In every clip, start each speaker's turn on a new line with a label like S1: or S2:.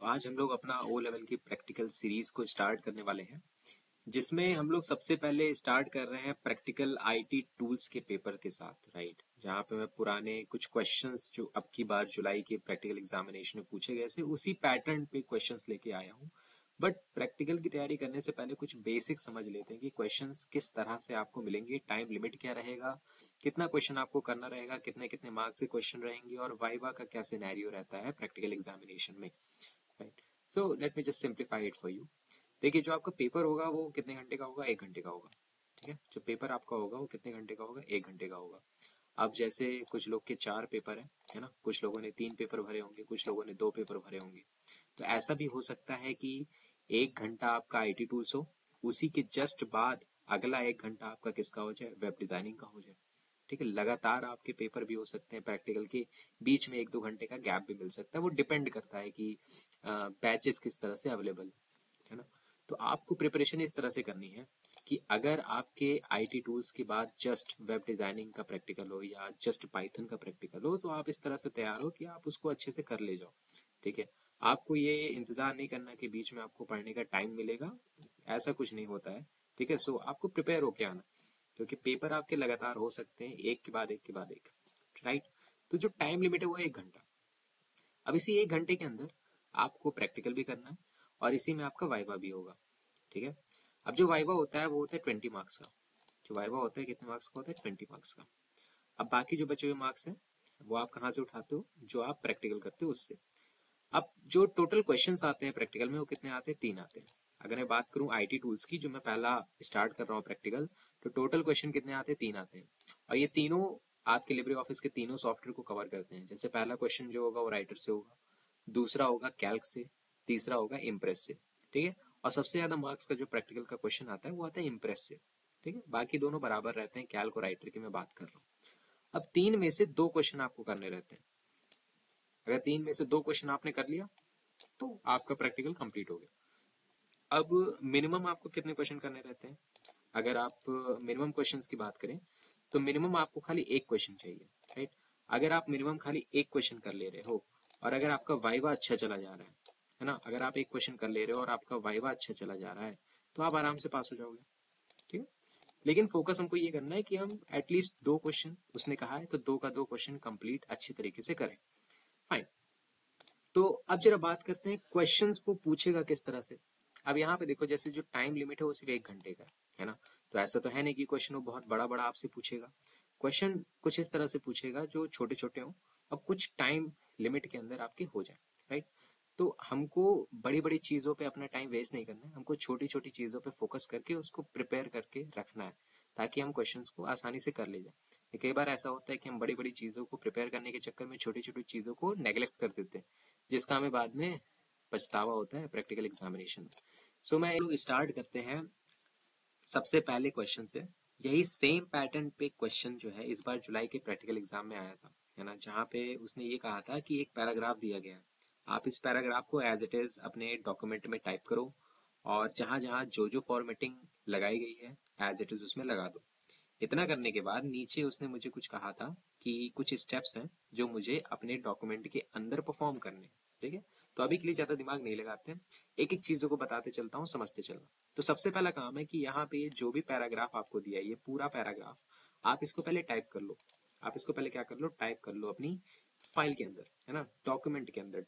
S1: आज हम लोग अपना ओ लेवल की प्रैक्टिकल सीरीज को स्टार्ट करने वाले हैं, जिसमें हम लोग सबसे पहले स्टार्ट कर रहे हैं प्रैक्टिकल आईटी टूल्स के पेपर के साथ, राइट। जहाँ पे मैं पुराने कुछ क्वेश्चंस जो अब की बार जुलाई के प्रैक्टिकल एग्जामिनेशन में पूछे गए थे उसी पैटर्न पे क्वेश्चंस लेके आया हूँ। बट प्रैक्टिकल की तैयारी करने से पहले कुछ बेसिक समझ लेते हैं कि क्वेश्चंस किस तरह से आपको मिलेंगे, टाइम लिमिट क्या रहेगा, कितना क्वेश्चन आपको करना रहेगा, कितने कितने मार्क्स के क्वेश्चन रहेंगे और वाइवा का क्या सिनेरियो रहता है प्रैक्टिकल एग्जामिनेशन में, right. So let me just simplify it for you. देखिए, जो आपका पेपर होगा वो कितने घंटे का होगा? 1 घंटे का होगा, ठीक है। जो पेपर आपका होगा वो कितने घंटे का होगा? 1 घंटे का होगा। अब जैसे कुछ लोग के 4 पेपर है ना, कुछ लोगों ने 3 पेपर भरे होंगे, कुछ लोगों ने 2 पेपर भरे होंगे। तो ऐसा भी हो सकता है कि 1 घंटा आपका आईटी टूल्स हो, उसी के जस्ट बाद अगला 1 घंटा आपका किसका हो जाए? वेब डिजाइनिंग का हो जाए, ठीक है। लगातार आपके पेपर भी हो सकते हैं, प्रैक्टिकल के बीच में 1-2 घंटे का गैप भी मिल सकता है। वो डिपेंड करता है कि बैचेस किस तरह से अवेलेबल है ना। तो आपको प्रिपरेशन इस तरह से करनी है कि अगर आपके आईटी टूल्स के बाद जस्ट वेब डिजाइनिंग का प्रैक्टिकल हो या जस्ट पाइथन का प्रैक्टिकल हो, तो आप इस तरह से तैयार हो कि आप उसको अच्छे से कर ले जाओ, ठीक है। आपको ये इंतजार नहीं करना कि बीच में आपको पढ़ने का टाइम मिलेगा, ऐसा कुछ नहीं होता है, ठीक है। सो आपको प्रिपेयर होके आना, क्योंकि पेपर आपके लगातार हो सकते हैं, एक के बाद एक के बाद एक, राइट। तो जो टाइम लिमिट है वो 1 घंटा। अब इसी 1 घंटे के अंदर आपको प्रैक्टिकल भी करना है और इसी में आपका वाइवा भी होगा, ठीक है। अब जो वाइवा होता है वो होता है 20 मार्क्स का। जो वाइवा होता है कितने मार्क्स का होता है? 20 मार्क्स का। अब बाकी जो बचे हुए मार्क्स हैं वो आप कहाँ से उठाते हो? जो आप प्रैक्टिकल करते हो उससे। अब जो टोटल क्वेश्चंस आते हैं प्रैक्टिकल में वो कितने आते हैं? 3 आते हैं। अगर मैं बात करूं आईटी टूल्स की, जो मैं पहला स्टार्ट कर रहा हूँ प्रैक्टिकल, तो टोटल क्वेश्चन कितने आते हैं? 3 आते हैं। और ये तीनों आपके लिब्रे ऑफिस के तीनों सॉफ्टवेयर को कवर करते हैं। जैसे पहला क्वेश्चन जो होगा वो राइटर से होगा, दूसरा होगा कैल्क से, तीसरा होगा इम्प्रेस से, ठीक है। और सबसे ज्यादा मार्क्स का जो प्रैक्टिकल का क्वेश्चन आता है वो आता है इम्प्रेस से, ठीक है। बाकी दोनों बराबर रहते हैं, कैल्क और राइटर की मैं बात कर रहा हूँ। अब 3 में से 2 क्वेश्चन आपको करने रहते हैं। अगर 3 में से 2 क्वेश्चन आपने कर लिया तो आपका प्रैक्टिकल कंप्लीट हो गया। अब मिनिमम आपको कितने क्वेश्चन करने रहते हैं? अगर आप मिनिमम क्वेश्चंस की बात करें तो मिनिमम आपको खाली एक क्वेश्चन चाहिए, राइट। अगर आप मिनिमम खाली एक क्वेश्चन कर ले रहे हो और अगर आपका वाइवा अच्छा चला जा रहा है ना, अगर आप एक क्वेश्चन कर ले रहे हो और आपका वाइवा अच्छा चला जा रहा है तो आप आराम से पास हो जाओगे, ठीक है। लेकिन फोकस हमको ये करना है कि हम एटलीस्ट 2 क्वेश्चन, उसने कहा है तो 2 का 2 क्वेश्चन कंप्लीट अच्छी तरीके से करें। फाइन। तो अब जरा बात करते हैं क्वेश्चंस को पूछेगा किस तरह से। अब यहाँ पे देखो, जैसे जो टाइम लिमिट है वो सिर्फ 1 घंटे का है ना। तो ऐसा तो है नहीं कि क्वेश्चन वो बहुत बड़ा बड़ा आपसे पूछेगा। क्वेश्चन कुछ इस तरह से पूछेगा जो छोटे छोटे हों और कुछ टाइम लिमिट के अंदर आपके हो जाए, राइट। तो हमको बड़ी बड़ी चीजों पे अपना टाइम वेस्ट नहीं करना है, हमको छोटी छोटी चीजों पे फोकस करके उसको प्रिपेयर करके रखना है, ताकि हम क्वेश्चंस को आसानी से कर ले जाए। कई बार ऐसा होता है कि हम बड़ी बड़ी चीजों को प्रिपेयर करने के चक्कर में छोटी छोटी चीजों को नेग्लेक्ट कर देते हैं, जिसका हमें बाद में पछतावा होता है प्रैक्टिकल एग्जामिनेशन में। सो मैं लोग स्टार्ट करते हैं सबसे पहले क्वेश्चन से। यही सेम पैटर्न पे क्वेश्चन जो है इस बार जुलाई के प्रैक्टिकल एग्जाम में आया था, है ना। जहाँ पे उसने ये कहा था कि एक पैराग्राफ दिया गया है, आप इस पैराग्राफ को एज इट इज अपने डॉक्यूमेंट में टाइप करो और जहां जहां जो जो फॉर्मेटिंग लगाई गई है एज इट इज उसमें लगा दो। इतना करने के बाद नीचे उसने मुझे कुछ कहा था कि कुछ स्टेप्स हैं जो मुझे अपने डॉक्यूमेंट के अंदर परफॉर्म करने, ठीक है। तो अभी के लिए ज्यादा दिमाग नहीं लगाते हैं, एक एक चीजों को बताते चलता हूँ, समझते चलना। तो सबसे पहला काम है कि यहाँ पे जो भी पैराग्राफ आपको दिया है, ये पूरा पैराग्राफ आप इसको पहले टाइप कर लो। आप इसको पहले क्या कर लो? टाइप कर लो अपनी फाइल के अंदर, है ना, डॉक्यूमेंट के अंदर।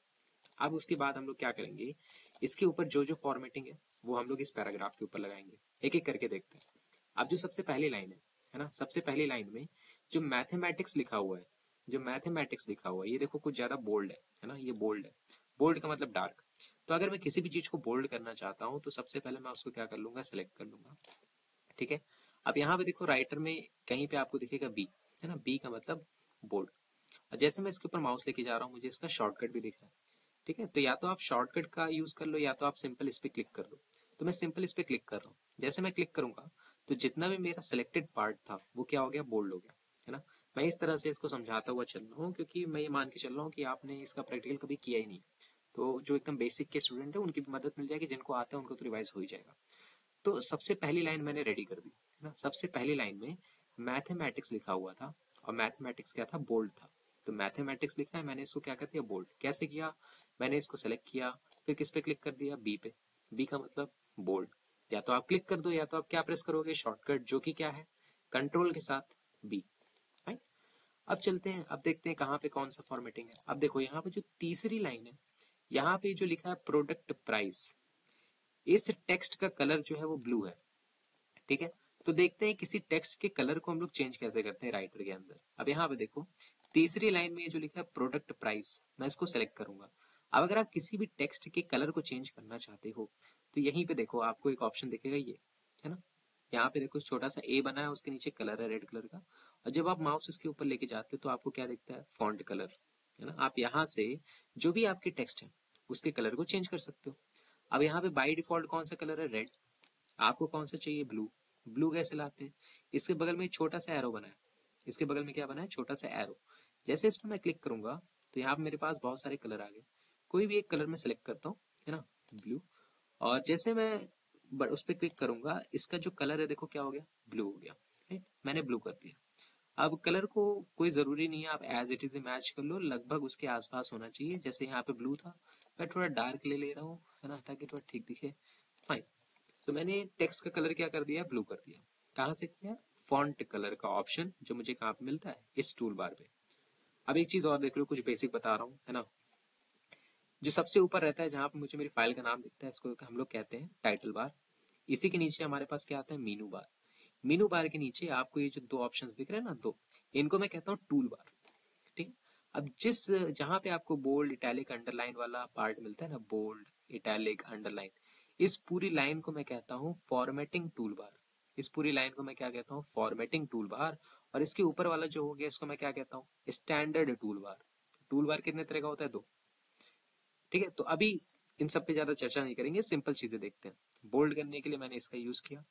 S1: अब उसके बाद हम लोग क्या करेंगे, इसके ऊपर जो जो फॉर्मेटिंग है वो हम लोग इस पैराग्राफ के ऊपर लगाएंगे। एक एक करके देखते हैं। अब जो सबसे पहली लाइन है ना, सबसे पहली लाइन में जो मैथमेटिक्स लिखा हुआ है, जो मैथमेटिक्स लिखा हुआ है ये देखो कुछ ज्यादा बोल्ड है ना, ये बोल्ड है। बोल्ड का मतलब डार्क। तो अगर मैं किसी भी चीज को बोल्ड करना चाहता हूँ तो सबसे पहले मैं उसको क्या कर लूंगा? सेलेक्ट कर लूंगा, ठीक है। अब यहाँ पे देखो राइटर में कहीं पे आपको दिखेगा बी, है ना, बी का मतलब बोल्ड। और जैसे मैं इसके ऊपर माउस लेके जा रहा हूँ मुझे इसका शॉर्टकट भी दिख रहा है, ठीक है। तो या तो आप शॉर्टकट का यूज कर लो या तो आप सिंपल इस पे क्लिक कर लो। तो मैं सिंपल इस पे क्लिक कर रहा हूँ। जैसे मैं क्लिक करूंगा तो जितना भी मेरा सिलेक्टेड पार्ट था वो क्या हो गया? बोल्ड हो गया, है ना। मैं इस तरह से इसको समझाता हुआ चल रहा हूँ क्योंकि मैं ये मान के चल रहा हूँ कि आपने इसका प्रैक्टिकल कभी किया ही नहीं। तो जो एकदम बेसिक के स्टूडेंट है उनकी भी मदद मिल जाएगी, जिनको आता है उनको तो रिवाइज हो ही जाएगा। तो सबसे पहली लाइन मैंने रेडी कर दी, है ना। सबसे पहली लाइन में मैथमेटिक्स लिखा हुआ था और मैथमेटिक्स क्या था? बोल्ड था। तो मैथमेटिक्स लिखा है, मैंने इसको क्या कर दिया? बोल्ड। कैसे किया? मैंने इसको सेलेक्ट किया, फिर किस पे क्लिक कर दिया, बी पे। बी का मतलब बोल्ड। या तो आप क्लिक कर दो या तो आप क्या प्रेस करोगे, शॉर्टकट, जो कि क्या है, कंट्रोल के साथ बी। राइट। अब चलते हैं, अब देखते हैं कहाँ पे कौन सा फॉर्मेटिंग है। अब देखो यहाँ पे जो तीसरी लाइन है, यहाँ पे जो लिखा है प्रोडक्ट प्राइस, इस टेक्स्ट का कलर जो है वो ब्लू है। ठीक है। तो देखते हैं किसी टेक्स्ट के कलर को हम लोग चेंज कैसे करते हैं राइटर के अंदर। अब यहाँ पे देखो तीसरी लाइन में ये जो लिखा है प्रोडक्ट प्राइस, मैं इसको सेलेक्ट करूंगा। अब अगर आप किसी भी टेक्स्ट के कलर को चेंज करना चाहते हो तो यहीं पे देखो आपको एक ऑप्शन दिखेगा, ये है ना। यहाँ पे देखो छोटा सा ए बना है, उसके नीचे कलर है रेड कलर का, और जब आप माउस इसके ऊपर लेके जाते हो तो आपको क्या दिखता है, फॉन्ट कलर, है ना। आप यहाँ से जो भी आपके टेक्स्ट है उसके कलर को चेंज कर सकते हो। अब यहाँ पे बाई डिफॉल्ट कौन सा कलर है, रेड। आपको कौन सा चाहिए, ब्लू। ब्लू कैसे लाते हैं, इसके बगल में एक छोटा सा एरो बना है, इसके बगल में क्या बना है, छोटा सा एरो। जैसे इस पर मैं क्लिक करूंगा तो यहाँ पे मेरे पास बहुत सारे कलर आ गए। कोई भी एक कलर में सेलेक्ट करता हूँ, है ना, ब्लू। और जैसे मैं उस पर क्लिक करूंगा, इसका जो कलर है देखो क्या हो गया, ब्लू हो गया। राइट, मैंने ब्लू कर दिया। अब कलर को कोई जरूरी नहीं है आप एज इट इज मैच कर लो, लगभग उसके आसपास होना चाहिए। जैसे यहाँ पे ब्लू था, मैं थोड़ा डार्क ले रहा हूँ, है ना, ताकि थोड़ा ठीक दिखे। फाइन। तो मैंने टेक्स्ट का कलर क्या कर दिया, ब्लू कर दिया। कहाँ से किया, फॉन्ट कलर का ऑप्शन जो मुझे कहाँ पे मिलता है, इस टूल बार पे। अब एक चीज और देख लो, कुछ बेसिक बता रहा हूँ, है ना। जो सबसे ऊपर रहता है, जहां पे मुझे मेरी फाइल का नाम दिखता है, इसको हम लोग कहते हैं टाइटल बार। इसी के नीचे हमारे पास क्या आता है, मीनू बार। मीनू बार के नीचे आपको ये जो दो ऑप्शंस दिख रहे हैं ना, दो, इनको मैं कहता हूँ टूल बार। ठीक है। अब जहां पे आपको बोल्ड, इटैलिक, अंडरलाइन वाला पार्ट मिलता है ना, बोल्ड, इटैलिक, अंडरलाइन, इस पूरी लाइन को मैं कहता हूँ फॉर्मेटिंग टूल बार। इस पूरी लाइन को मैं क्या कहता हूँ, फॉर्मेटिंग टूल बार। और इसके ऊपर वाला जो हो गया, इसको मैं क्या कहता हूँ, standard tool bar. Tool bar कितने तरह का होता है, दो। ठीक है। तो अभी इन सब पे ज्यादा चर्चा नहीं करेंगे, सिंपल चीजें देखते हैं। बोल्ड करने के लिए मैंने इसका यूज किया,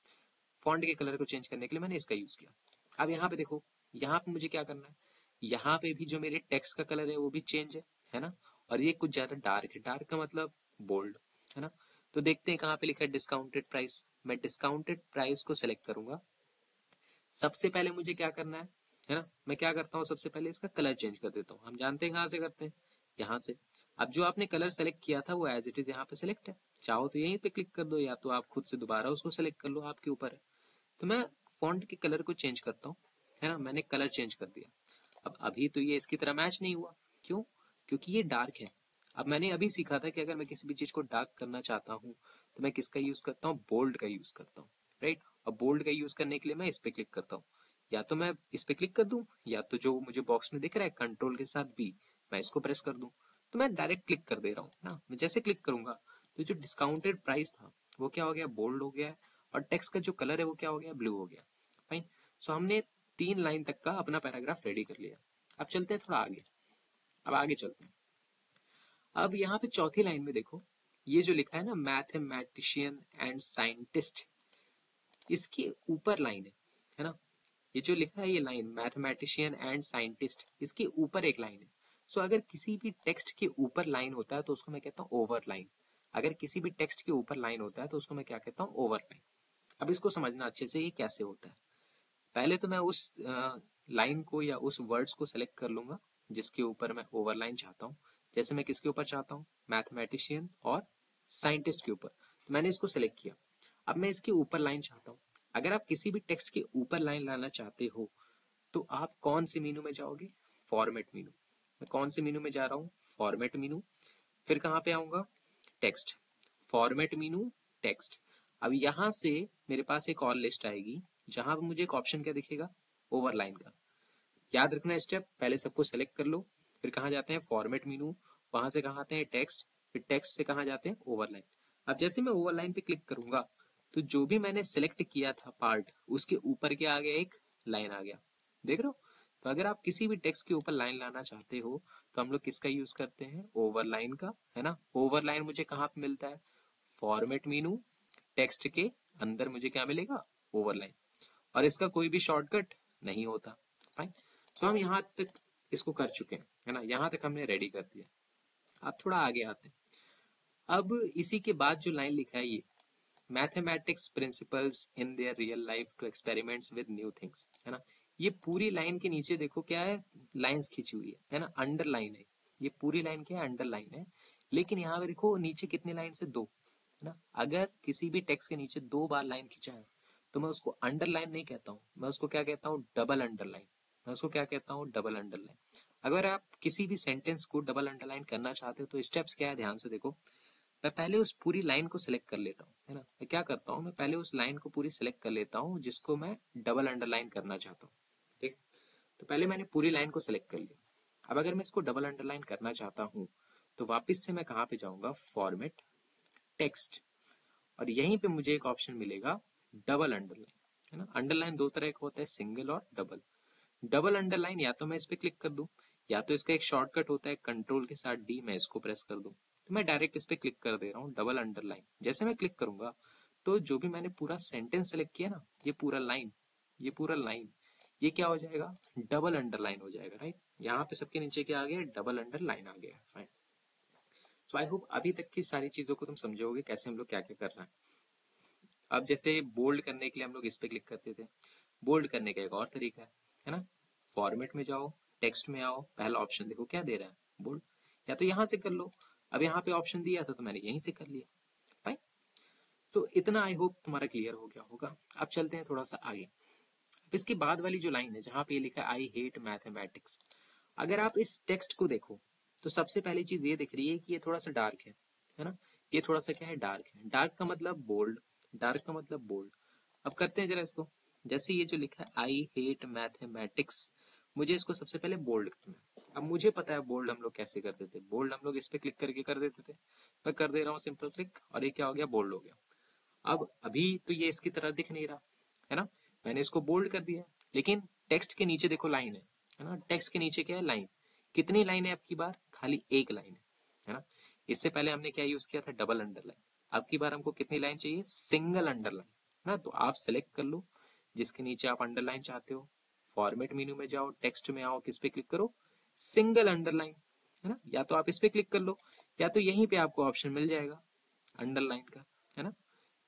S1: फॉन्ट के कलर को चेंज करने के लिए मैंने इसका यूज किया। अब यहाँ पे देखो, यहाँ पे मुझे क्या करना है, यहाँ पे भी जो मेरे टेक्स्ट का कलर है वो भी चेंज है ना। और ये कुछ ज्यादा डार्क है, डार्क का मतलब बोल्ड, है ना। तो देखते हैं कहाँ पे लिखा है डिस्काउंटेड प्राइस। मैं डिस्काउंटेड प्राइस को सिलेक्ट करूंगा। सबसे पहले मुझे क्या करना है ना, मैं क्या करता हूँ, सबसे पहले इसका कलर चेंज कर देता हूँ। हम जानते हैं कहाँ से करते हैं, यहाँ से। अब जो आपने कलर सेलेक्ट किया था वो एज इट इज यहाँ पे सेलेक्ट है, चाहो तो यहीं पे क्लिक कर दो, या तो आप खुद से दोबारा उसको सेलेक्ट कर लो, आपके ऊपर है। तो मैं फॉन्ट के कलर को चेंज करता हूँ, है ना। मैंने कलर चेंज कर दिया। अब अभी तो ये इसकी तरह मैच नहीं हुआ, क्यों, क्योंकि ये डार्क है। अब मैंने अभी सीखा था कि अगर मैं किसी भी चीज को डार्क करना चाहता हूँ तो मैं किसका यूज करता हूँ, बोल्ड का यूज करता हूँ। राइट। और बोल्ड का यूज करने के लिए मैं इस पे क्लिक करता हूँ। या तो मैं इस पे क्लिक कर दूं, या तो जो मुझे बॉक्स में दिख रहा है कंट्रोल के साथ बी, मैं इसको प्रेस कर दूं। तो मैं डायरेक्ट क्लिक कर दे रहा हूँ ना। मैं जैसे क्लिक करूंगा तो जो डिस्काउंटेड प्राइस था वो क्या हो गया, बोल्ड हो गया है। और टेक्स्ट का जो कलर है वो क्या हो गया, ब्लू हो गया। फाइन। सो हमने 3 लाइन तक का अपना पैराग्राफ रेडी कर लिया। अब चलते हैं थोड़ा आगे। अब आगे चलते हैं। अब यहाँ पे चौथी लाइन में देखो, ये जो लिखा है ना, मैथमेटिशियन एंड साइंटिस्ट, इसके ऊपर लाइन है ना। ये जो लिखा है, ये लाइन मैथमेटिशियन एंड साइंटिस्ट, इसके ऊपर एक लाइन है। सो अगर किसी भी टेक्स्ट के ऊपर लाइन होता है तो उसको मैं कहता हूँ ओवर लाइन। अगर किसी भी टेक्स्ट के ऊपर लाइन होता है तो उसको मैं क्या कहता हूँ, ओवर लाइन। अब इसको समझना अच्छे से, ये कैसे होता है। पहले तो मैं उस लाइन को या उस वर्ड्स को सेलेक्ट कर लूंगा जिसके ऊपर मैं ओवरलाइन चाहता हूँ। जैसे मैं किसके ऊपर चाहता हूँ, मैथमेटिशियन और साइंटिस्ट के ऊपर, तो मैंने इसको सेलेक्ट किया। अब मैं इसके ऊपर लाइन चाहता हूँ। अगर आप किसी भी टेक्स्ट के ऊपर लाइन लाना चाहते हो तो आप कौन से मीनू में जाओगे, फॉर्मेट मीनू। मैं कौन से मीनू में जा रहा हूँ, फॉर्मेट मीनू। फिर कहाँ पे आऊंगा, टेक्स्ट, फॉर्मेट मीनू, टेक्स्ट। अब यहां से मेरे पास एक और लिस्ट आएगी जहां पर मुझे एक ऑप्शन क्या दिखेगा, ओवरलाइन का। याद रखना स्टेप, पहले सबको सेलेक्ट कर लो, फिर कहाँ जाते हैं, फॉर्मेट मीनू, वहां से कहाँ आते हैं, टेक्स्ट, फिर टेक्स्ट से कहाँ जाते हैं, ओवरलाइन। अब जैसे मैं ओवरलाइन पे क्लिक करूंगा तो जो भी मैंने सेलेक्ट किया था पार्ट, उसके ऊपर क्या आ गया, एक लाइन आ गया। देख रहे हो। तो अगर आप किसी भी टेक्स्ट के ऊपर लाइन लाना चाहते हो तो हम लोग किसका यूज करते हैं, ओवरलाइन का, है ना। ओवरलाइन मुझे कहाँ पे मिलता है, फॉर्मेट मीनू, टेक्स्ट के अंदर मुझे क्या मिलेगा, ओवरलाइन। और इसका कोई भी शॉर्टकट नहीं होता। फाइन। तो हम यहाँ तक इसको कर चुके हैं, है ना, यहाँ तक हमने रेडी कर दिया। अब थोड़ा आगे आते हैं। अब इसी के बाद जो लाइन लिखा है, ये mathematics principles in their real life to experiments with new things, है ना। ये पूरी लाइन के नीचे देखो क्या है, लाइंस खींची हुई है ना, अंडरलाइन है। ये पूरी लाइन क्या है, अंडरलाइन है। लेकिन यहाँ पे देखो नीचे कितनी लाइन से, दो, है ना। अगर किसी भी टेक्स्ट के नीचे दो बार लाइन खिंचा है तो मैं उसको अंडरलाइन नहीं कहता हूँ, मैं उसको क्या कहता हूँ, डबल अंडरलाइन। मैं उसको क्या कहता हूँ, डबल अंडरलाइन। अगर आप किसी भी सेंटेंस को डबल अंडरलाइन करना चाहते हो तो स्टेप्स क्या है, ध्यान से देखो। मैं पहले उस पूरी लाइन को सिलेक्ट कर लेता हूँ, है ना। मैं क्या करता हूँ, मैं पहले उस लाइन को पूरी सिलेक्ट कर लेता हूँ जिसको मैं डबल अंडरलाइन करना चाहता हूँ। ठीक, तो पहले मैंने पूरी लाइन को सिलेक्ट कर लिया। अब अगर मैं इसको डबल अंडरलाइन करना चाहता हूँ तो वापस से मैं कहाँ पे जाऊंगा, फॉर्मेट, टेक्स्ट, और यहीं पे मुझे एक ऑप्शन मिलेगा डबल अंडरलाइन, है ना। अंडरलाइन दो तरह का होता है, सिंगल और डबल। डबल अंडरलाइन या तो मैं इस पे क्लिक कर दूं, या तो इसका एक शॉर्टकट होता है कंट्रोल के साथ डी, मैं इसको प्रेस कर दूं। तो मैं डायरेक्ट इस पे क्लिक कर दे रहा हूँ, डबल अंडरलाइन। जैसे मैं क्लिक करूंगा तो जो भी मैंने पूरा सेंटेंस सेलेक्ट किया ना, ये पूरा लाइन, ये पूरा लाइन, ये क्या हो जाएगा, डबल अंडरलाइन हो जाएगा, राइट। यहाँ पे सबके नीचे क्या आ गया, डबल अंडरलाइन आ गया। फाइन। सो आई होप अभी तक की सारी चीजों को तुम समझोगे कैसे हम लोग क्या क्या कर रहे हैं। अब जैसे बोल्ड करने के लिए हम लोग इस पे क्लिक करते थे, बोल्ड करने का एक और तरीका है ना। फॉर्मेट में जाओ, टेक्स्ट में आओ, पहला ऑप्शन देखो क्या दे रहा है, बोल्ड। या तो यहां से कर लो, अब यहाँ पे ऑप्शन दिया था तो मैंने यहीं से कर लिया। फाइन। तो इतना आई होप तुम्हारा क्लियर हो गया होगा। अब चलते हैं थोड़ा सा आगे। अब इसके बाद वाली जो लाइन है जहां पे ये लिखा है आई हेट मैथमेटिक्स, अगर आप इस टेक्स्ट को देखो तो सबसे पहली चीज ये दिख रही है कि ये थोड़ा सा डार्क है ना। ये थोड़ा सा क्या है, डार्क है। डार्क का मतलब बोल्ड, डार्क का मतलब बोल्ड। अब करते हैं जरा इसको, जैसे ये जो लिखा है आई हेट मैथमेटिक्स, मुझे इसको सबसे पहले बोल्ड करना है। अब मुझे पता है बोल्ड हम लोग कैसे करते थे, बोल्ड हम लोग इस पे क्लिक करके कर देते थे। मैं कर दे रहा हूँ सिंपल क्लिक, और ये क्या हो गया, बोल्ड हो गया। अब अभी तो ये इसकी तरह दिख नहीं रहा, है ना। मैंने इसको बोल्ड कर दिया, लेकिन टेक्स्ट के नीचे देखो लाइन है ना। टेक्स्ट के नीचे क्या है, लाइन। कितनी लाइन है आपकी बार, खाली एक लाइन है ना। इससे पहले हमने क्या यूज किया था, डबल अंडरलाइन। अब की बार हमको कितनी लाइन चाहिए, सिंगल अंडरलाइन, है ना। तो आप सेलेक्ट कर लो जिसके नीचे आप अंडरलाइन चाहते हो। फॉर्मेट मेन्यू में जाओ, टेक्स्ट में आओ, किस पे क्लिक करो, सिंगल अंडरलाइन, है ना। या तो आप इस पे क्लिक कर लो, या तो यहीं पे आपको ऑप्शन मिल जाएगा अंडरलाइन का, है ना।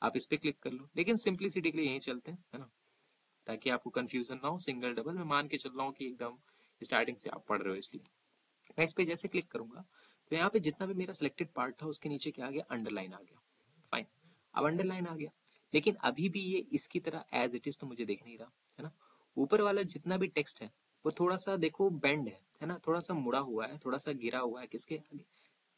S1: आप इस पे क्लिक कर लो, लेकिन सिंप्लिसिटी के लिए यहीं चलते हैं, है ना, ताकि आपको कंफ्यूजन ना हो। सिंगल डबल मैं मान के चल रहा हूँ कि एकदम स्टार्टिंग से आप पढ़ रहे हो, इसलिए मैं इस पे जैसे क्लिक करूंगा तो यहाँ पे जितना भी मेरा सिलेक्टेड पार्ट था उसके नीचे क्या आ गया, अंडरलाइन आ गया। फाइन। अब अंडरलाइन आ गया, लेकिन अभी भी ये इसकी तरह एज इट इज तो मुझे देख नहीं रहा, है ना। ऊपर वाला जितना भी टेक्स्ट है वो थोड़ा सा देखो बेंड है ना, थोड़ा सा मुड़ा हुआ है, थोड़ा सा गिरा हुआ है, किसके आगे,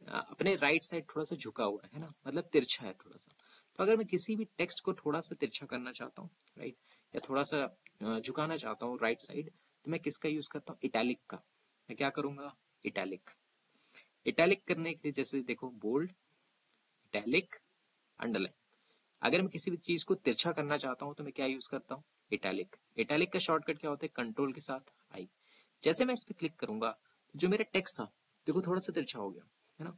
S1: अपने राइट साइड थोड़ा सा झुका हुआ है ना, मतलब तिरछा है थोड़ा सा। तो अगर मैं किसी भी टेक्स्ट को थोड़ा सा तिरछा करना चाहता हूँ, राइट, या थोड़ा सा झुकाना चाहता हूँ राइट साइड, तो मैं किसका यूज करता हूँ, इटैलिक का। मैं क्या करूंगा, इटैलिक। इटैलिक करने के लिए जैसे देखो, बोल्ड, इटैलिक, अंडरलाइन। अगर मैं किसी भी चीज को तिरछा करना चाहता हूं तो मैं क्या यूज करता हूँ, इटैलिक। इटैलिक का शॉर्टकट क्या होता है, कंट्रोल के साथ आई। जैसे मैं इस पे क्लिक करूंगा तो जो मेरा टेक्स्ट था देखो थोड़ा सा तिरछा हो गया, है ना।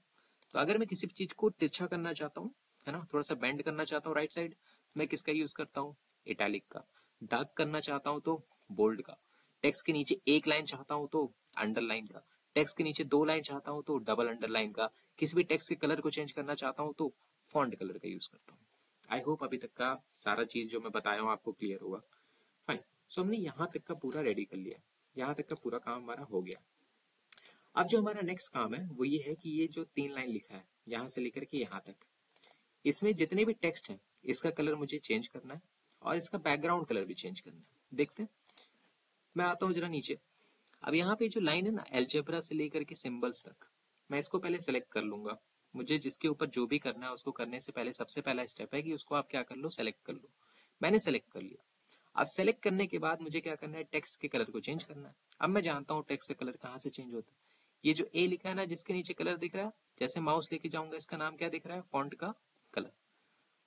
S1: तो अगर मैं किसी भी चीज को तिरछा करना चाहता हूँ, है ना, थोड़ा सा बेंड करना चाहता हूँ राइट साइड, मैं किसका यूज करता हूँ, इटैलिक का। डार्क करना चाहता हूँ तो बोल्ड का। टेक्स्ट के नीचे एक लाइन चाहता हूँ तो अंडरलाइन का। टेक्स्ट के नीचे दो लाइन चाहता हूँ तो डबल अंडरलाइन का। किसी भी टेक्स्ट के कलर को चेंज करना चाहता हूँ तो फॉन्ट कलर का यूज करता हूँ। आई होप अभी तक का सारा चीज जो मैं बताया हूँ आपको क्लियर होगा। फाइन। सो हमने यहाँ तक का पूरा रेडी कर लिया, यहाँ तक का पूरा काम हमारा हो गया। अब जो हमारा नेक्स्ट काम है वो ये है कि ये जो 3 लाइन लिखा है यहाँ से लेकर के यहाँ तक, इसमें जितने भी टेक्स्ट हैं इसका कलर मुझे चेंज करना है, और इसका बैकग्राउंड कलर भी चेंज करना है। देखते हैं, मैं आता हूँ जरा नीचे। अब यहाँ पे जो लाइन है ना, एल्जेब्रा से लेकर के सिंबल्स तक, मैं इसको पहले सेलेक्ट कर लूंगा। मुझे जिसके ऊपर जो भी करना है उसको करने से पहले सबसे पहला स्टेप है कि उसको आप क्या कर लो, सेलेक्ट कर लो। मैंने सेलेक्ट कर लिया। अब सेलेक्ट करने के बाद मुझे क्या करना है, टेक्स्ट के कलर को चेंज करना है। अब मैं जानता हूँ टेक्स्ट का कलर कहाँ से चेंज होता है। ये जो ए लिखा है ना, जिसके नीचे कलर दिख रहा है, जैसे माउस लेके जाऊंगा इसका नाम क्या दिख रहा है, फॉन्ट का कलर।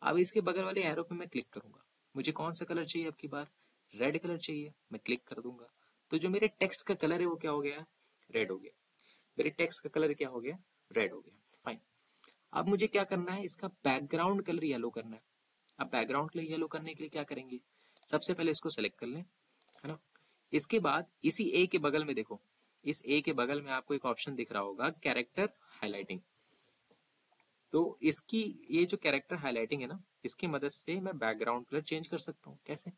S1: अब इसके बगल वाले एरो पे मैं क्लिक करूंगा। मुझे कौन सा कलर चाहिए, अब की बार रेड कलर चाहिए, मैं क्लिक कर दूंगा। तो जो मेरे टेक्स्ट का कलर है वो क्या हो गया, रेड हो गया। मेरे टेक्स्ट का कलर क्या हो गया, रेड हो गया। फाइन। अब मुझे क्या करना है, इसका बैकग्राउंड कलर येलो करना है। अब बैकग्राउंड कलर येलो करने के लिए क्या करेंगे, सबसे पहले इसको सेलेक्ट कर लें, है ना। इसके बाद इसी ए के बगल में देखो, इस ए के बगल में आपको एक ऑप्शन दिख रहा होगा, कैरेक्टर हाईलाइटिंग। तो इसकी ये जो कैरेक्टर हाईलाइटिंग है ना, इसकी मदद से मैं बैकग्राउंड कलर चेंज कर सकता हूँ। कैसे,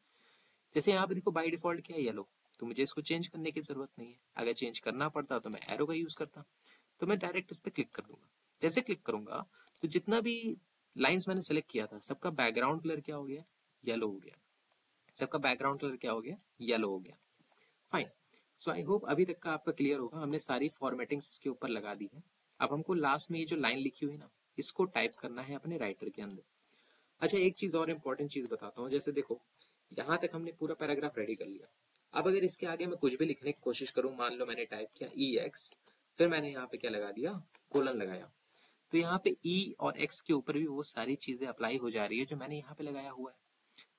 S1: जैसे यहाँ पे देखो बाय डिफॉल्ट क्या है, येलो। तो मुझे इसको चेंज करने की जरूरत नहीं है। अगर चेंज करना पड़ता तो मैं एरो का यूज करता। तो मैं डायरेक्ट इस पे क्लिक कर दूंगा। जैसे क्लिक करूंगा तो जितना भी लाइंस मैंने सेलेक्ट किया था सबका बैकग्राउंड कलर क्या हो गया, येलो हो गया। सबका बैकग्राउंड कलर क्या हो गया, येलो हो गया। फाइन। सो आई होप अभी तक का आपका क्लियर होगा। हमने सारी फॉर्मेटिंग्स इसके ऊपर लगा दी है। अब हमको लास्ट में ये जो लाइन लिखी हुई ना, इसको टाइप करना है अपने राइटर के अंदर। अच्छा, एक चीज और इंपॉर्टेंट चीज बताता हूँ। जैसे देखो, यहाँ तक हमने पूरा पैराग्राफ रेडी कर लिया। अब अगर इसके आगे मैं कुछ भी लिखने की कोशिश करूं, मान लो मैंने टाइप किया EX, फिर मैंने यहाँ पे क्या लगा दिया, कोलन लगाया, तो यहाँ पे E और X के ऊपर भी वो सारी चीजें अप्लाई हो जा रही है जो मैंने यहाँ पे लगाया हुआ है।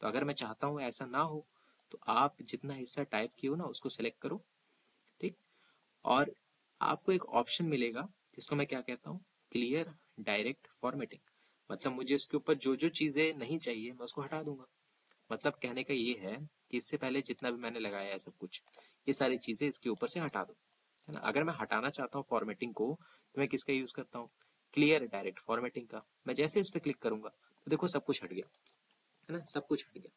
S1: तो अगर मैं चाहता हूँ ऐसा ना हो, तो आप जितना हिस्सा टाइप किए हो ना उसको सिलेक्ट करो, ठीक। और आपको एक ऑप्शन मिलेगा जिसको मैं क्या कहता हूँ, क्लियर डायरेक्ट फॉर्मेटिंग। मतलब मुझे इसके ऊपर जो जो चीजें नहीं चाहिए मैं उसको हटा दूंगा। मतलब कहने का ये है कि इससे पहले जितना भी मैंने लगाया है सब कुछ, ये सारी चीजें इसके ऊपर से हटा दो, है ना। अगर मैं हटाना चाहता हूँ फॉर्मेटिंग को, तो मैं किसका यूज करता हूँ, क्लियर डायरेक्ट फॉर्मेटिंग का। मैं जैसे इस पे क्लिक करूंगा तो देखो सब कुछ हट गया, है ना, सब कुछ हट गया।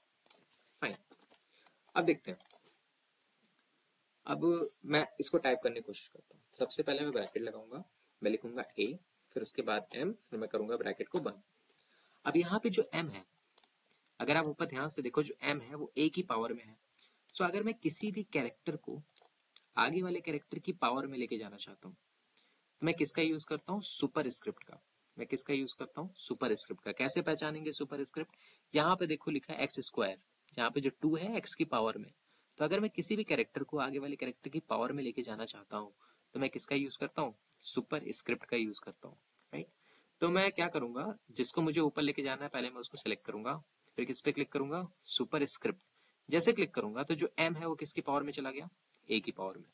S1: फाइन। अब देखते हैं। अब मैं इसको टाइप करने की कोशिश करता हूँ। सबसे पहले मैं ब्रैकेट लगाऊंगा, मैं लिखूंगा A, फिर उसके बाद M, फिर मैं करूंगा ब्रैकेट को बंद। अब यहाँ पे जो M है, अगर आप ऊपर ध्यान से देखो, जो M है वो A की पावर में है। सो अगर मैं किसी भी कैरेक्टर को आगे वाले कैरेक्टर की पावर में लेके जाना चाहता हूँ, तो मैं किसका यूज करता हूँ, सुपर स्क्रिप्ट का। मैं किसका यूज करता हूँ, सुपर स्क्रिप्ट का। कैसे पहचानेंगे सुपर स्क्रिप्ट, यहाँ पे देखो लिखा है एक्स स्क्वायर, यहाँ पे जो 2 है एक्स की पावर में। तो अगर मैं किसी भी कैरेक्टर को आगे वाले कैरेक्टर की पावर में लेके जाना चाहता हूँ, तो मैं किसका यूज करता हूँ, सुपर स्क्रिप्ट का यूज करता हूँ, राइट। तो मैं क्या करूंगा, जिसको मुझे ऊपर लेके जाना है पहले मैं उसको सिलेक्ट करूंगा, फिर किस पे क्लिक करूंगा, सुपर स्क्रिप्ट। जैसे क्लिक करूंगा तो जो एम है वो किसकी पावर में चला गया, ए की पावर में।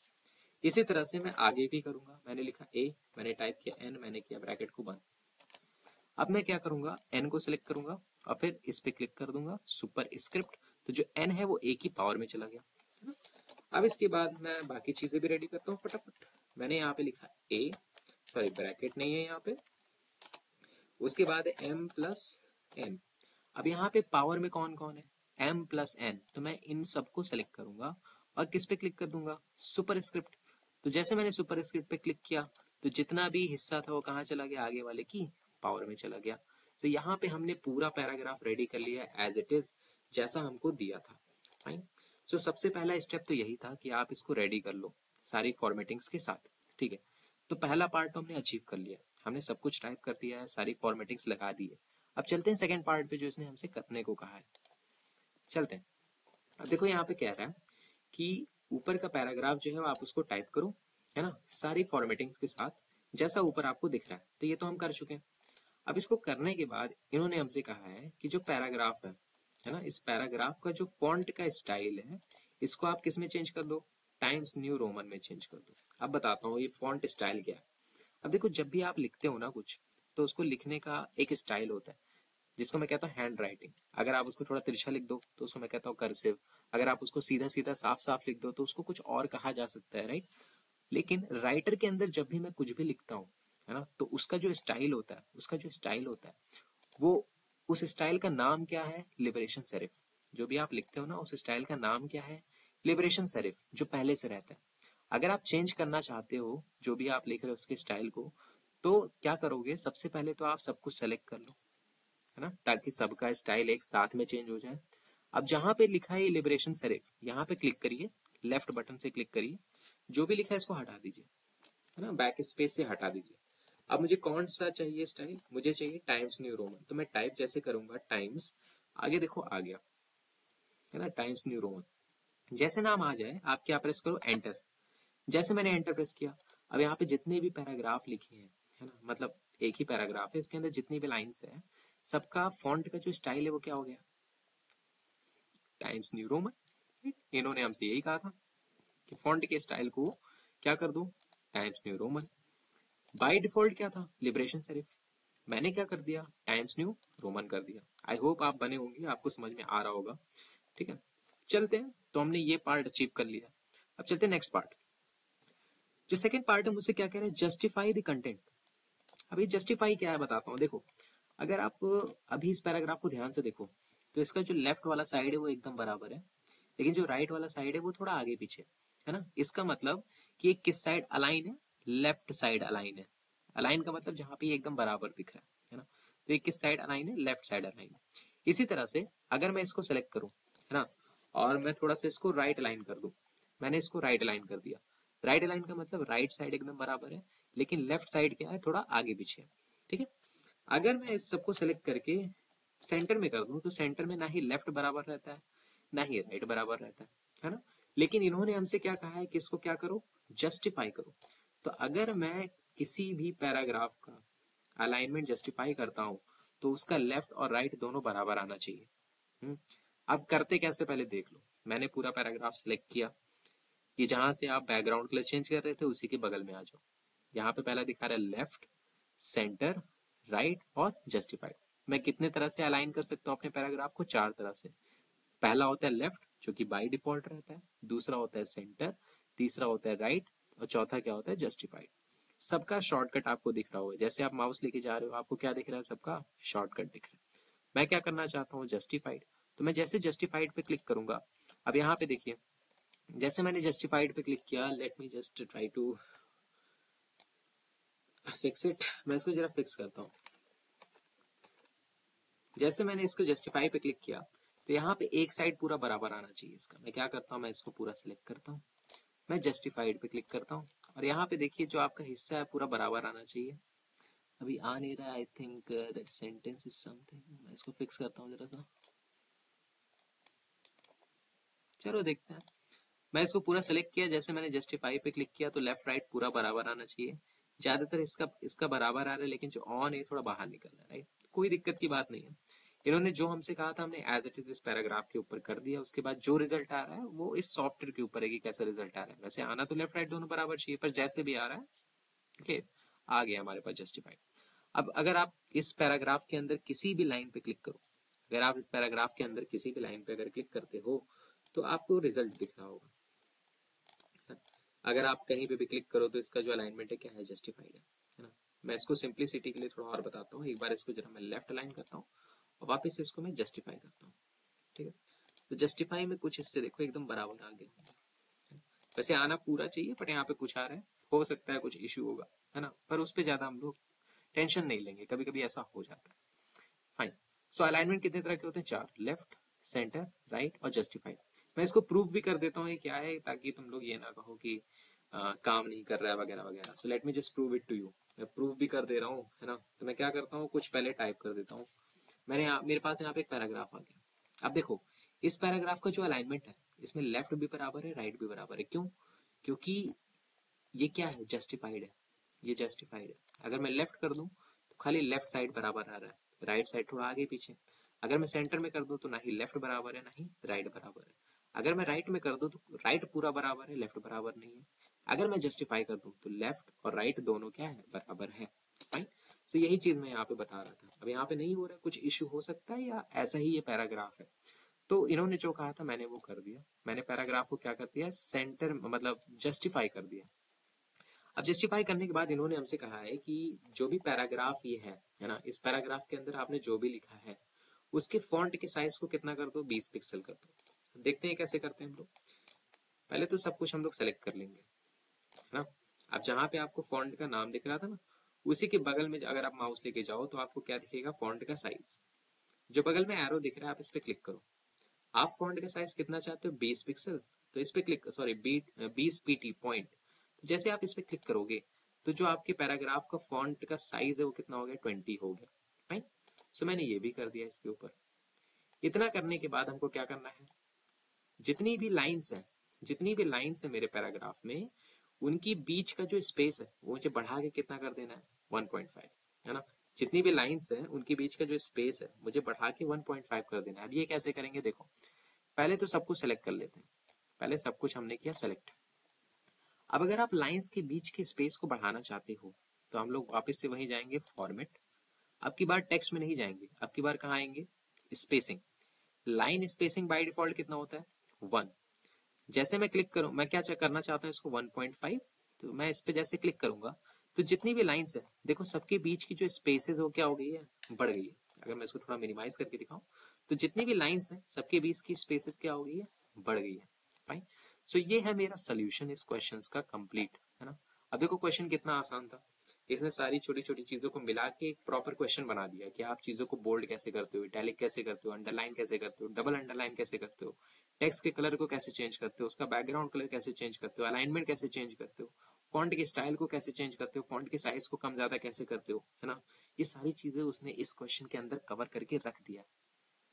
S1: इसी तरह से मैं आगे भी करूंगा। मैंने लिखा ए, मैंने टाइप किया एन, मैंने किया ब्रैकेट को बंद। अब मैं क्या करूंगा, एन को सिलेक्ट करूंगा और फिर इस पे क्लिक कर दूंगा, सुपर स्क्रिप्ट। तो जो एन है वो ए की पावर में चला गया, है ना। अब इसके बाद मैं बाकी चीजें भी रेडी करता हूँ फटाफट। मैंने यहाँ पे लिखा ए, सॉरी ब्रैकेट नहीं है यहाँ पे, उसके बाद एम प्लस एन। अब यहाँ पे पावर में कौन कौन है, एम प्लस एन। तो मैं इन सबको सेलेक्ट करूंगा और किस पे क्लिक कर दूंगा, सुपर स्क्रिप्ट। तो जैसे मैंने सुपर स्क्रिप्ट पे क्लिक किया तो जितना भी हिस्सा था वो कहाँ चला गया, आगे वाले की पावर में चला गया। तो यहाँ पे हमने पूरा पैराग्राफ रेडी कर लिया एज इट इज, जैसा हमको दिया था। फाइन। सो सबसे पहला स्टेप तो यही था कि आप इसको रेडी कर लो सारी फॉर्मेटिंग्स के साथ, ठीक है। तो पहला पार्ट तो हमने अचीव कर लिया, हमने सब कुछ टाइप कर दिया है, सारी फॉर्मेटिंग्स लगा दी है। अब चलते हैं सेकंड पार्ट पे जो इसने हमसे करने को कहा है। चलते हैं। अब देखो यहाँ पे कह रहा है कि ऊपर का पैराग्राफ जो है वो आप उसको टाइप करो, है ना, सारी फॉर्मेटिंग्स के साथ जैसा ऊपर आपको दिख रहा है। तो ये तो हम कर चुके हैं। अब इसको करने के बाद इन्होंने हमसे कहा है कि जो पैराग्राफ है ना, इस पैराग्राफ का जो फॉन्ट का स्टाइल है, इसको आप किस में चेंज कर दो, टाइम्स न्यू रोमन में चेंज कर दो। अब बताता हूँ ये फॉन्ट स्टाइल क्या है। अब देखो, जब भी आप लिखते हो ना कुछ, तो उसको लिखने का एक स्टाइल होता है जिसको मैं कहता हूँ हैंड राइटिंग। अगर आप उसको थोड़ा तिरछा लिख दो तो उसको मैं कहता हूँ कर्सिव। अगर आप उसको सीधा सीधा साफ साफ लिख दो तो उसको कुछ और कहा जा सकता है, राइट। लेकिन राइटर के अंदर जब भी मैं कुछ भी लिखता हूँ, है ना, तो उसका जो स्टाइल होता है, वो उस स्टाइल का नाम क्या है, लिबरेशन सेरिफ। जो भी आप लिखते हो ना, उस स्टाइल का नाम क्या है, लिबरेशन सेरिफ, जो पहले से रहता है। अगर आप चेंज करना चाहते हो जो भी आप लिख रहे हो उसके स्टाइल को, तो क्या करोगे, सबसे पहले तो आप सब कुछ सेलेक्ट कर लो, है ना, ताकि सबका स्टाइल एक साथ में चेंज हो जाए। अब जहां पे लिखा है लिबरेशन सेरिफ, यहाँ पे क्लिक करिए, लेफ्ट बटन से क्लिक करिए, जो भी लिखा है इसको हटा दीजिए, है ना, बैक स्पेस से हटा दीजिए। अब मुझे कौन सा चाहिए स्टाइल, मुझे चाहिए टाइम्स न्यू रोमन। तो मैं टाइप जैसे करूंगा टाइम्स, आगे देखो आ गया, है ना, टाइम्स न्यू रोमन। जैसे नाम आ जाए आप क्या प्रेस करो, एंटर। जैसे मैंने एंटर प्रेस किया, अब यहाँ पे जितने भी पैराग्राफ लिखे हैं, है ना, मतलब एक ही पैराग्राफ है, इसके अंदर जितनी भी लाइंस है, सबका फॉन्ट का जो स्टाइल है वो क्या हो गया, टाइम्स न्यू रोमन। इन्होंने हमसे यही कहा था कि फॉन्ट के स्टाइल को क्या कर दो, times new Roman. By default क्या था, लिबरेशन सेरिफ। मैंने क्या कर दिया, टाइम्स न्यू रोमन कर दिया। आई होप आप बने होंगे, आपको समझ में आ रहा होगा, ठीक है। चलते हैं, तो हमने ये पार्ट अचीव कर लिया। अब चलते हैं नेक्स्ट पार्ट। जो सेकंड पार्ट है मुझसे क्या कह रहे हैं, जस्टिफाई द कंटेंट। अभी जस्टिफाई क्या है बताता हूँ। देखो, अगर आप अभी इस पैराग्राफ को ध्यान से देखो, तो इसका जो लेफ्ट वाला साइड है वो एकदम बराबर है, लेकिन जो राइट वाला साइड है वो थोड़ा आगे पीछे, है ना। इसका मतलब कि ये किस साइड अलाइन है, लेफ्ट साइड अलाइन है। अलाइन का मतलब जहां पे ये एकदम बराबर दिख रहा है ना। तो ये किस साइड अलाइन है, लेफ्ट साइड अलाइन है। इसी तरह से अगर मैं इसको सेलेक्ट करूं, है ना, और मैं थोड़ा सा इसको राइट अलाइन कर दूं, मैंने इसको राइट अलाइन कर दिया। राइट अलाइन का मतलब राइट साइड एकदम बराबर है, लेकिन लेफ्ट साइड क्या है, थोड़ा आगे पीछे है। ठीक है। अगर मैं इस सबको सेलेक्ट करके सेंटर में कर दूं, तो सेंटर में ना ही लेफ्ट बराबर रहता है, ना ही राइट बराबर रहता है ना। लेकिन इन्होंने हमसे क्या कहा है कि इसको क्या करो, जस्टिफाई करो। तो अगर मैं किसी भी पैराग्राफ का अलाइनमेंट जस्टिफाई करता हूं, तो उसका लेफ्ट और राइट दोनों बराबर आना चाहिए। अब करते कैसे, पहले देख लो। मैंने पूरा पैराग्राफ सिलेक्ट किया, ये जहां से आप बैकग्राउंड कलर चेंज कर रहे थे उसी के बगल में आ जाओ। यहाँ पे पहला दिखा रहा है लेफ्ट, सेंटर, राइट और जस्टिफाइड। मैं कितने तरह से अलाइन कर सकता हूँ अपने पैराग्राफ को, 4 तरह से। पहला होता है लेफ्ट, जो कि बाय डिफॉल्ट रहता है। दूसरा होता है सेंटर, तीसरा होता है राइट, और चौथा क्या होता है, जस्टिफाइड। सबका शॉर्टकट आपको दिख रहा होगा, जैसे आप माउस लेके जा रहे हो आपको क्या दिख रहा है, सबका शॉर्टकट दिख रहा है। मैं क्या करना चाहता हूँ, जस्टिफाइड। तो मैं जैसे जस्टिफाइड पे क्लिक करूंगा, अब यहाँ पे देखिए, जैसे मैंने जस्टिफाइड पे क्लिक किया, let me just try to fix it. मैं इसको जरा फिक्स करता हूँ। जैसे मैंने इसको जस्टिफाई पे क्लिक किया, तो यहाँ पे एक साइड पूरा बराबर आना चाहिए इसका। मैं क्या करता हूँ, मैं इसको पूरा सिलेक्ट करता हूँ, मैं जस्टिफाइड पे क्लिक करता हूँ, और यहाँ पे देखिए जो आपका हिस्सा है पूरा बराबर आना चाहिए। अभी आ नहीं रहा, I think that sentence is something. मैं इसको फिक्स करता हूँ जरा सा, चलो देखते हैं। मैं इसको पूरा सेलेक्ट किया, जैसे मैंने जस्टिफाई पे क्लिक किया तो लेफ्ट राइट पूरा बराबर आना चाहिए। ज्यादातर इसका इसका बराबर आ रहा है, लेकिन जो ऑन है थोड़ा बाहर निकल रहा है, राइट। कोई दिक्कत की बात नहीं है। इन्होंने जो हमसे कहा था हमने एज इट इज इस पैराग्राफ के ऊपर कर दिया। उसके बाद जो रिजल्ट आ रहा है वो इस सॉफ्टवेयर के ऊपर है कि कैसा रिजल्ट आ रहा है। वैसे आना तो लेफ्ट राइट दोनों बराबर चाहिए, पर जैसे भी आ रहा है, ओके, आ गया हमारे पास जस्टिफाइड। अब अगर आप इस पैराग्राफ के अंदर किसी भी लाइन पे क्लिक करो, अगर आप इस पैराग्राफ के अंदर किसी भी लाइन पे अगर क्लिक करते हो, तो आपको रिजल्ट दिख रहा होगा। अगर आप कहीं पे भी क्लिक करो तो इसका जो अलाइनमेंट है क्या है, जस्टिफाइड है ना। मैं इसको सिंप्लिसिटी के लिए थोड़ा और बताता हूँ। एक बार इसको जरा मैं लेफ्ट अलाइन करता हूँ और वापस से इसको मैं जस्टिफाई करता हूँ। ठीक है। तो जस्टिफाई में कुछ हिस्से देखो एकदम बराबर आ गए। वैसे आना पूरा चाहिए, बट यहाँ पे कुछ आ रहा है, हो सकता है कुछ इश्यू होगा, है ना, पर उस पर ज्यादा हम लोग टेंशन नहीं लेंगे, कभी कभी ऐसा हो जाता है। फाइन। सो अलाइनमेंट कितने तरह के होते हैं, 4, लेफ्ट, सेंटर, राइट और जस्टिफाइड। मैं इसको प्रूव भी कर देता हूँ ये क्या है, ताकि तुम लोग ये ना कहो कि काम नहीं कर रहा है वगैरह वगैरह। So let me just prove it to you. मैं प्रूव भी कर दे रहा हूँ, है ना। तो मैं क्या करता हूँ, कुछ पहले टाइप कर देता हूँ। मेरे पास यहाँ पे एक पैराग्राफ आ गया। अब देखो, इस पैराग्राफ का जो अलाइनमेंट है, इसमें लेफ्ट भी बराबर है, राइट भी बराबर है। क्यों? क्योंकि ये क्या है, जस्टिफाइड है। ये जस्टिफाइड है। अगर मैं लेफ्ट कर दूं तो खाली लेफ्ट साइड बराबर आ रहा है, राइट साइड थोड़ा आगे पीछे। अगर मैं सेंटर में कर दूं तो ना ही लेफ्ट बराबर है, ना ही राइट बराबर है। अगर मैं राइट में कर दूं तो राइट पूरा बराबर है, लेफ्ट बराबर नहीं है। अगर मैं जस्टिफाई कर दूं तो लेफ्ट और राइट दोनों क्या है, बराबर है। फाइन। तो यही चीज मैं यहाँ पे बता रहा था। अब यहाँ पे नहीं हो रहा है, कुछ इश्यू हो सकता है या ऐसा ही ये पैराग्राफ है। तो इन्होंने जो कहा था मैंने वो कर दिया। मैंने पैराग्राफ को क्या कर दिया, सेंटर मतलब जस्टिफाई कर दिया। अब जस्टिफाई करने के बाद इन्होंने हमसे कहा है कि जो भी पैराग्राफ ये है ना, इस पैराग्राफ के अंदर आपने जो भी लिखा है उसके फॉन्ट के साइज को कितना कर दो, 20 पिक्सल कर दो। देखते हैं कैसे करते हैं हम लोग। पहले तो सब कुछ हम लोग सेलेक्ट कर लेंगे, है ना। अब जहां पे आपको फॉन्ट का नाम दिख रहा था ना, उसी के बगल में अगर आप माउस लेके जाओ तो आपको क्या दिखेगा, फॉन्ट का साइज। जो बगल में एरो दिख रहा है आप इस पे क्लिक करो। आप फॉन्ट का साइज कितना चाहते हो, 20 पिक्सल। तो इस पे क्लिक, सॉरी, 20 पीटी पॉइंट। तो जैसे आप इस पे क्लिक करोगे तो जो आपके पैराग्राफ का फॉन्ट का साइज है वो कितना हो गया, 20 हो गया। राइट। सो मैंने ये भी कर दिया इसके ऊपर। इतना करने के बाद हमको क्या करना है, जितनी भी लाइंस है, जितनी भी लाइंस है मेरे पैराग्राफ में, उनकी बीच का जो स्पेस है वो मुझे बढ़ा के कितना कर देना है, 1.5, है ना। जितनी भी लाइंस है उनके बीच का जो स्पेस है मुझे बढ़ा के 1.5 कर देना है। अब ये कैसे करेंगे, देखो। पहले तो सब कुछ सेलेक्ट कर लेते हैं। पहले सब कुछ हमने किया सेलेक्ट। अब अगर आप लाइंस के बीच के स्पेस को बढ़ाना चाहते हो तो हम लोग वापस से वहीं जाएंगे, फॉर्मेट। अब की बार टेक्स्ट में नहीं जाएंगे, अब की बार कहाँ आएंगे, spacing. Line spacing by default कितना होता है, 1। जैसे मैं क्लिक करूं, मैं क्या करना चाहता हूं इसको, 1.5। तो मैं इस पे जैसे क्लिक करूंगा तो जितनी भी लाइंस है देखो, सबके बीच की जो स्पेसेस वो क्या हो गई है, बढ़ गई है। अगर मैं इसको थोड़ा मिनिमाइज करके दिखाऊं तो जितनी भी लाइंस है सबके बीच की स्पेसेस क्या हो गई है, बढ़ गई है। फाइन। सो ये है मेरा सोल्यूशन इस क्वेश्चन का कंप्लीट, है ना। अब देखो क्वेश्चन कितना आसान था। इसने सारी छोटी छोटी चीजों को मिला के एक प्रॉपर क्वेश्चन बना दिया कि आप चीजों को बोल्ड कैसे करते हो, इटैलिक कैसे करते हो, अंडरलाइन कैसे करते हो, डबल अंडरलाइन कैसे करते हो, टेक्स्ट के कलर को कैसे चेंज करते हो, उसका बैकग्राउंड कलर कैसे चेंज करते हो, अलाइनमेंट कैसे चेंज करते हो, फॉन्ट के स्टाइल को कैसे चेंज करते हो, फॉन्ट के साइज को कम ज्यादा कैसे करते हो, है ना। ये सारी चीजें उसने इस क्वेश्चन के अंदर कवर करके रख दिया।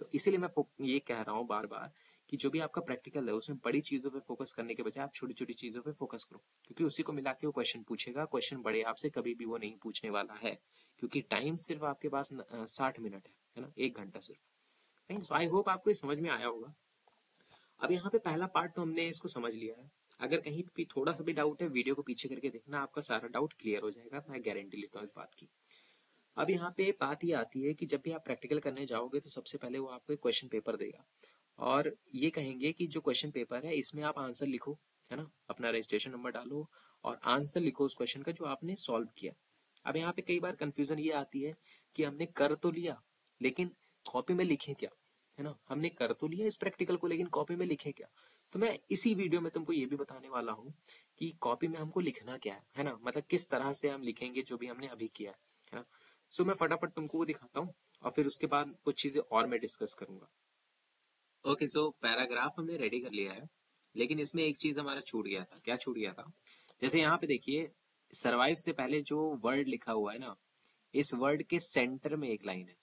S1: तो इसीलिए मैं ये कह रहा हूँ बार बार कि जो भी आपका प्रैक्टिकल है उसमें बड़ी चीजों पे फोकस करने के बजाय आप छोटी छोटी चीजों पे फोकस करो, क्योंकि उसी को मिला के वो क्वेश्चन पूछेगा। क्वेश्चन बड़े आपसे कभी भी वो नहीं पूछने वाला है, क्योंकि टाइम सिर्फ आपके पास 60 मिनट है ना, 1 घंटा सिर्फ। राइट, सो आई होप आपको ये समझ में आया होगा। अब यहाँ पे पहला पार्ट तो हमने इसको समझ लिया है। अगर कहीं भी थोड़ा सा भी डाउट है, वीडियो को पीछे करके देखना, आपका सारा डाउट क्लियर हो जाएगा, मैं गारंटी लेता हूँ इस बात की। अब यहाँ पे बात ये आती है कि जब भी आप प्रैक्टिकल करने जाओगे तो सबसे पहले वो आपको एक क्वेश्चन पेपर देगा और ये कहेंगे कि जो क्वेश्चन पेपर है इसमें आप आंसर लिखो, है ना, अपना रजिस्ट्रेशन नंबर डालो और आंसर लिखो उस क्वेश्चन का जो आपने सॉल्व किया। अब यहाँ पे कई बार कंफ्यूजन ये आती है कि हमने कर तो लिया लेकिन कॉपी में लिखे क्या, है ना, हमने कर तो लिया इस प्रैक्टिकल को लेकिन कॉपी में लिखे क्या। तो मैं इसी वीडियो में तुमको ये भी बताने वाला हूँ कि कॉपी में हमको लिखना क्या है ना, मतलब किस तरह से हम लिखेंगे जो भी हमने अभी किया है ना। सो मैं फटाफट तुमको वो दिखाता हूँ और फिर उसके बाद कुछ चीजें और मैं डिस्कस करूंगा। ओके, सो पैराग्राफ हमने रेडी कर लिया है, लेकिन इसमें एक चीज हमारा छूट गया था। क्या छूट गया था? जैसे यहाँ पे देखिए, सरवाइव से पहले जो वर्ड लिखा हुआ है ना, इस वर्ड के सेंटर में एक लाइन है।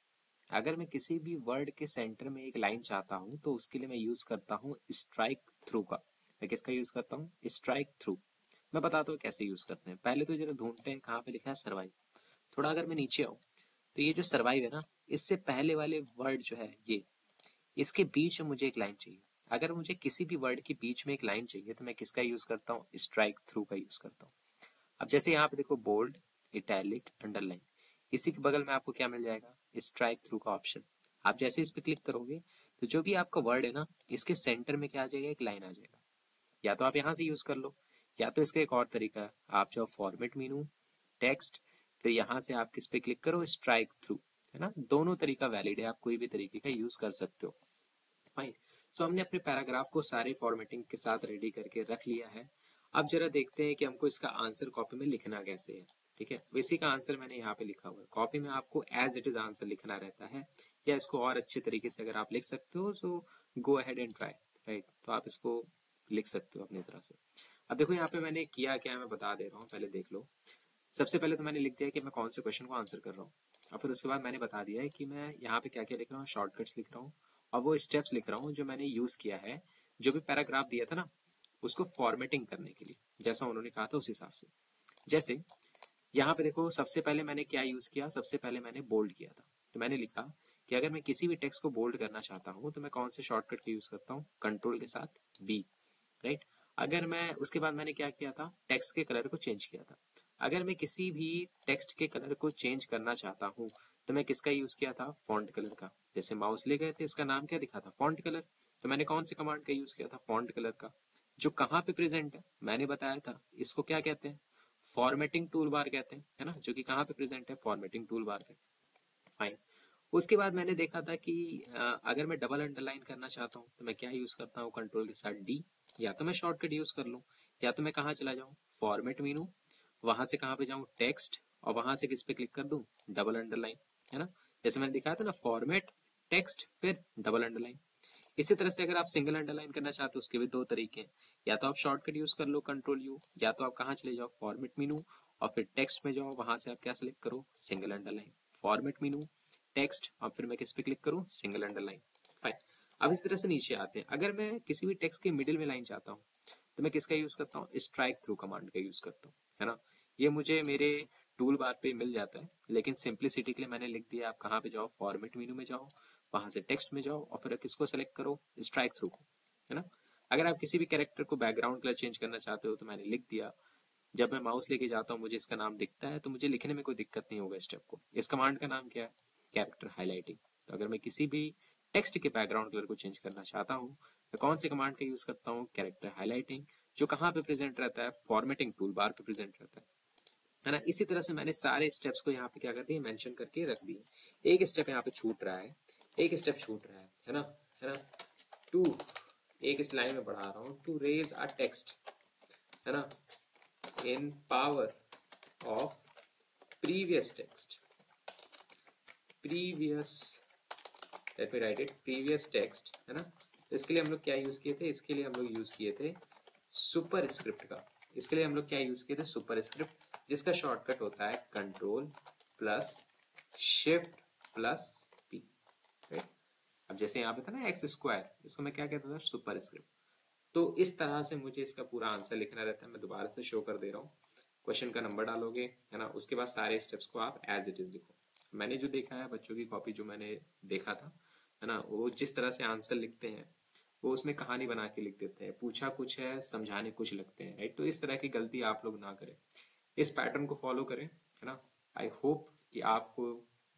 S1: अगर मैं किसी भी वर्ड के सेंटर में एक लाइन चाहता हूँ तो उसके लिए मैं यूज करता हूँ स्ट्राइक थ्रू का। मैं किसका यूज करता हूँ? Strike through. मैं बताता हूँ कैसे यूज करते हैं। पहले तो जरा ढूंढते हैं कहाँ पे लिखा है सरवाइव। थोड़ा अगर मैं नीचे आऊँ तो ये जो सरवाइव है ना, इससे पहले वाले वर्ड जो है ये, इसके बीच में मुझे एक लाइन चाहिए। अगर मुझे किसी भी वर्ड के बीच में एक लाइन चाहिए तो मैं किसका यूज करता हूँ? स्ट्राइक थ्रू का यूज करता हूँ। अब जैसे यहाँ पे देखो, बोल्ड, इटैलिक, अंडरलाइन, इसी के बगल में आपको क्या मिल जाएगा? स्ट्राइक थ्रू का ऑप्शन। आप जैसे इस पे क्लिक करोगे तो जो भी आपका वर्ड है ना, इसके सेंटर में क्या आ जाएगा? एक लाइन आ जाएगा। या तो आप यहाँ से यूज कर लो, या तो इसका एक और तरीका है, आप जो फॉर्मेट मेनू, टेक्स्ट, फिर यहाँ से आप किस पे क्लिक करो? स्ट्राइक थ्रू, है ना। दोनों तरीका वैलिड है, आप कोई भी तरीके का यूज कर सकते हो। फाइन। सो हमने अपने पैराग्राफ को सारे फॉर्मेटिंग के साथ रेडी करके रख लिया है। अब जरा देखते हैं कि हमको इसका आंसर कॉपी में लिखना कैसे है। ठीक है, इसी का आंसर मैंने यहाँ पे लिखा हुआ है। कॉपी में आपको एज इट इज आंसर लिखना रहता है, या इसको और अच्छे तरीके से अगर आप लिख सकते हो so go ahead and try. Right, तो आप इसको लिख सकते हो अपनी तरह से। अब देखो यहाँ पे मैंने किया क्या है, मैं बता दे रहा हूँ, पहले देख लो। सबसे पहले तो मैंने लिख दिया कि मैं कौन से क्वेश्चन को आंसर कर रहा हूँ, और फिर उसके बाद मैंने बता दिया है कि मैं यहाँ पे क्या क्या लिख रहा हूँ, शॉर्टकट्स लिख रहा हूँ और वो स्टेप्स लिख रहा हूँ जो मैंने यूज किया है, जो भी पैराग्राफ दिया था ना उसको फॉर्मेटिंग करने के लिए, जैसा उन्होंने कहा था उस हिसाब से। जैसे यहाँ पे देखो, सबसे पहले मैंने क्या यूज किया? सबसे पहले मैंने बोल्ड किया था। तो मैंने लिखा कि अगर मैं किसी भी टेक्स्ट को बोल्ड करना चाहता हूँ तो मैं कौन से शॉर्टकट का यूज करता हूँ? कंट्रोल के साथ बी। राइट। अगर मैं उसके बाद मैंने क्या किया था? टेक्स्ट के कलर को चेंज किया था। अगर मैं किसी भी टेक्स्ट के कलर को चेंज करना चाहता हूँ तो मैं किसका यूज किया था? फॉन्ट कलर का। जैसे माउस ले गए थे, इसका नाम क्या दिखा था? Font colour. तो मैंने कौन से कमांड का यूज किया था? फॉन्ट कलर का। जो कहाँ पे प्रेजेंट है मैंने बताया था, इसको क्या कहते हैं? फॉर्मेटिंग टूल बार कहते हैं, है ना, जो कि कहाँ पे प्रेजेंट है? फॉर्मेटिंग टूल बार पे। फाइन। उसके बाद मैंने देखा था कि अगर मैं डबल अंडरलाइन करना चाहता हूँ तो मैं क्या यूज करता हूँ? कंट्रोल के साथ डी। या तो मैं शॉर्टकट यूज कर लूँ, या तो मैं कहाँ चला जाऊँ? फॉर्मेट मेनू, वहां से कहाँ पे जाऊँ? टेक्स्ट, और वहां से किस पे क्लिक कर दूं? डबल अंडरलाइन, है ना। जैसे मैंने दिखाया था ना, फॉर्मेट, टेक्स्ट, फिर डबल अंडरलाइन। इसी तरह से अगर आप सिंगल अंडरलाइन करना चाहते हो उसके भी दो तरीके हैं। या तो आप शॉर्टकट यूज कर लो, कंट्रोल यू, या तो आप कहाँ चले जाओ? फॉर्मेट मेनू, और फिर टेक्स्ट में जाओ, वहां से आप क्या सिलेक्ट करो? Single underline. फॉर्मेट मेनू, टेक्स्ट, और फिर मैं किस पे क्लिक करूं? Single underline. फाइन। अब इस तरह से नीचे आते हैं। अगर मैं किसी भी टेक्स्ट के मिडिल में लाइन चाहता हूँ तो मैं किसका यूज करता हूँ? स्ट्राइक थ्रू कमांड का यूज करता हूँ, है ना। ये मुझे मेरे टूल बार पे मिल जाता है, लेकिन सिंप्लिसिटी के लिए मैंने लिख दिया, आप कहाँ पे जाओ? फॉर्मेट मेनू में जाओ, वहां से टेक्स्ट में जाओ और फिर किसको सेलेक्ट करो? स्ट्राइक थ्रू को, है ना। अगर आप किसी भी कैरेक्टर को बैकग्राउंड कलर चेंज करना चाहते हो तो मैंने लिख दिया, जब मैं माउस लेके जाता हूँ मुझे इसका नाम दिखता है तो मुझे लिखने में कोई दिक्कत नहीं होगा स्टेप को। इस कमांड का नाम क्या है? Character highlighting. तो अगर मैं किसी भी टेक्स्ट के बैकग्राउंड कलर को चेंज करना चाहता हूँ मैं कौन से कमांड का यूज करता हूँ? कैरेक्टर हाईलाइटिंग, जो कहाँ पे प्रेजेंट रहता है? फॉर्मेटिंग टूल बार पे प्रेजेंट रहता है ना। इसी तरह से मैंने सारे स्टेप्स को यहाँ पे क्या करते हैं? मेंशन करके रख दिए। एक स्टेप यहाँ पे छूट रहा है, एक स्टेप छूट रहा है ना, है ना। टू, एक इस लाइन में बढ़ा रहा हूँ, टू रेज अ टेक्स्ट, है ना, in power of previous text, previous, let me write it, previous text, है ना। इसके लिए हम लोग क्या यूज किए थे, इसके लिए हम लोग यूज किए थे सुपर स्क्रिप्ट का। इसके लिए हम लोग क्या यूज किए थे, सुपर स्क्रिप्ट, जिसका शॉर्टकट होता है control plus shift plus P, right. अब जैसे यहाँ पे था ना एक्स स्क्वायर, इसको मैं क्या कहता था, सुपर स्क्रिप्ट। तो इस तरह से मुझे इसका पूरा आंसर लिखना रहता है। मैं दोबारा से शो कर दे रहा हूँ, क्वेश्चन का नंबर डालोगे, है ना, उसके बाद सारे स्टेप्स को आप एज इट इज लिखो। मैंने जो देखा है बच्चों की कॉपी जो मैंने देखा था, है ना, वो जिस तरह से आंसर लिखते हैं वो उसमें कहानी बना के लिख देते हैं, पूछा कुछ है समझाने कुछ लगते हैं, राइट। तो इस तरह की गलती आप लोग ना करें, इस पैटर्न को फॉलो करें, है ना। आई होप कि आपको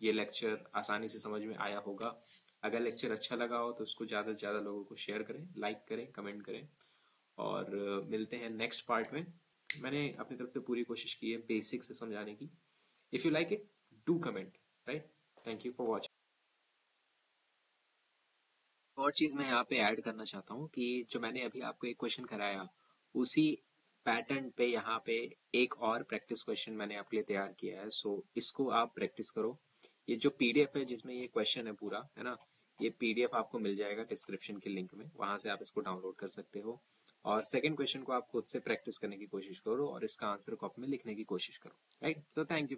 S1: ये लेक्चर आसानी से समझ में आया होगा। अगर लेक्चर अच्छा लगा हो तो उसको ज़्यादा से ज़्यादा लोगों को शेयर करें, लाइक करें, कमेंट करें, और मिलते हैं नेक्स्ट पार्ट में। मैंने अपनी तरफ से पूरी कोशिश की है बेसिक से समझाने की। If you like it, do comment, right. Thank you for watching. और चीज़ मैं यहाँ पे ऐड करना चाहता हूँ कि जो मैंने अभी आपको एक क्वेश्चन कराया, उसी पैटर्न पे यहाँ पे एक और प्रैक्टिस क्वेश्चन मैंने आपके लिए तैयार किया है। सो इसको आप प्रैक्टिस करो। ये जो पीडीएफ है जिसमें ये क्वेश्चन है पूरा, है ना, ये पीडीएफ आपको मिल जाएगा डिस्क्रिप्शन के लिंक में, वहां से आप इसको डाउनलोड कर सकते हो। और सेकंड क्वेश्चन को आप खुद से प्रैक्टिस करने की कोशिश करो और इसका आंसर कॉपी में लिखने की कोशिश करो, राइट। So thank you.